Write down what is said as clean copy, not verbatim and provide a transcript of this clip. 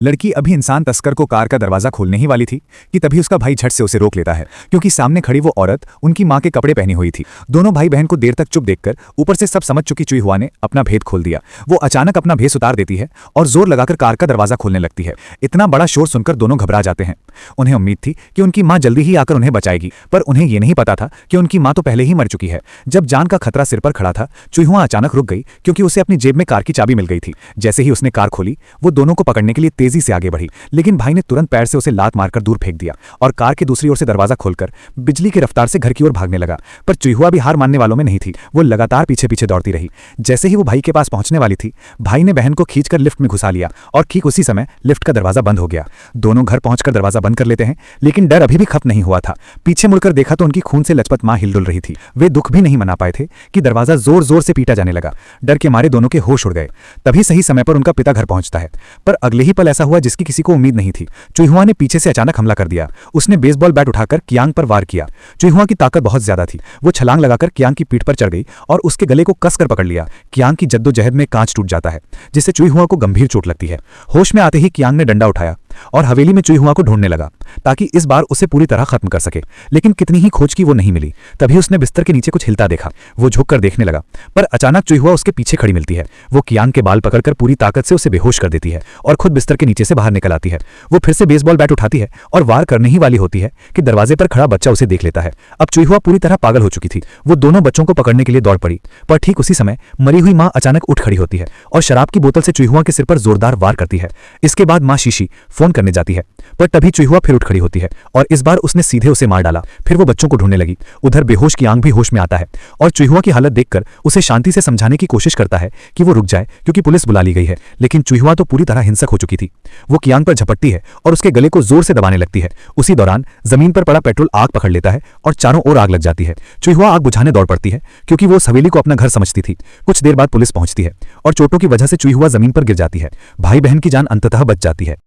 लड़की अभी इंसान तस्कर को कार का दरवाजा खोलने ही वाली थी कि तभी उसका भाई झट से उसे रोक लेता है, क्योंकि सामने खड़ी वो औरत उनकी मां के कपड़े पहनी हुई थी। दोनों भाई बहन को देर तक चुप देखकर ऊपर से सब समझ चुकी चुई हुआ ने अपना भेद खोल दिया। वो अचानक अपना भेस उतार देती है और जोर लगाकर कार का दरवाजा खोलने लगती है। इतना बड़ा शोर सुनकर दोनों घबरा जाते हैं। उन्हें उम्मीद थी कि उनकी मां जल्दी ही आकर उन्हें बचाएगी, पर उन्हें यह नहीं पता था कि उनकी मां तो पहले ही मर चुकी है। जब जान का खतरा सिर पर खड़ा था, चुई हुआ अचानक रुक गई, क्योंकि उसे अपनी जेब में कार की चाबी मिल गई थी। जैसे ही उसने कार खोली, वो दोनों को पकड़ने के लिए तेजी से आगे बढ़ी, लेकिन भाई ने तुरंत पैर से उसे लात मारकर दूर फेंक दिया और कार के दूसरी ओर से दरवाजा खोलकर बिजली की रफ्तार से घर की ओर भागने लगा। पर चुई हुआ भी हार मानने वालों में नहीं थी। वो लगातार पीछे पीछे दौड़ती रही। जैसे ही वो भाई के पास पहुंचने वाली थी, भाई ने बहन को खींचकर लिफ्ट में घुसा लिया और ठीक उसी समय लिफ्ट का दरवाजा बंद हो गया। दोनों घर पहुंचकर दरवाजा बंद कर लेते हैं, लेकिन डर अभी भी खत्म नहीं हुआ था। पीछे मुड़कर देखा तो उनकी खून से लचपत मां हिलडुल रही थी। वे दुख भी नहीं मना पाए थे कि दरवाजा जोर जोर से पीटा जाने लगा। डर के मारे दोनों के होश उड़ गए। तभी सही समय पर उनका पिता घर पहुंचता है, पर अगले ही पल ऐसा हुआ जिसकी किसी को उम्मीद नहीं थी। चुई हुआ ने पीछे से अचानक हमला कर दिया। उसने बेसबॉल बैट उठाकर कियांग पर वार किया। चुई हुआ की ताकत बहुत ज्यादा थी। वो छलांग लगाकर कियांग की पीठ पर चढ़ गई और उसके गले को कसकर पकड़ लिया। कियांग की जद्दोजहद में कांच टूट जाता है, जिससे चुई हुआ को गंभीर चोट लगती है। होश में आते ही कियांग ने डंडा उठाया और हवेली में चुई हुआ को ढूंढने लगा, ताकि इस बार उसे पूरी तरह खत्म कर सके। लेकिन कितनी ही खोज की वो नहीं मिली। तभी उसने बिस्तर के नीचे कुछ हिलता देखा। वो झुककर देखने लगा, पर अचानक चुई हुआ उसके पीछे खड़ी मिलती है। वो कियांग के बाल पकड़कर पूरी ताकत से उसे बेहोश कर देती है और खुद बिस्तर के नीचे से बाहर निकल आती है। वो फिर से बेसबॉल बैट उठाती है और वार करने ही वाली होती है कि दरवाजे पर खड़ा बच्चा उसे देख लेता है। अब चुई हुआ पूरी तरह पागल हो चुकी थी। वो दोनों बच्चों को पकड़ने के लिए दौड़ पड़ी, पर ठीक उसी समय मरी हुई मां अचानक उठ खड़ी होती है और शराब की बोतल से चुई हुआ के सिर पर जोरदार वार करती है। इसके बाद मां शीशी फोन करने जाती है, पर तभी चुई हुआ फिर उठ खड़ी होती है और इस बार उसने सीधे उसे मार डाला। फिर वो बच्चों को ढूंढने लगी। उधर बेहोश कियांग भी होश में आता है और चुई हुआ की हालत देखकर उसे शांति से समझाने की कोशिश करता है कि वो रुक जाए, क्योंकि पुलिस बुला ली गई है। लेकिन चुई हुआ तो पूरी तरह हिंसक हो चुकी थी। वो कियांग पर झपटती है और उसके गले को जोर से दबाने लगती है। उसी दौरान जमीन पर पड़ा पेट्रोल आग पकड़ लेता है और चारों ओर आग लग जाती है। चुई हुआ आग बुझाने दौड़ पड़ती है, क्योंकि वो उस हवेली को अपना घर समझती थी। कुछ देर बाद पुलिस पहुंचती है और चोटों की वजह से चुई हुआ जमीन पर गिर जाती है। भाई बहन की जान अंततः बच जाती है।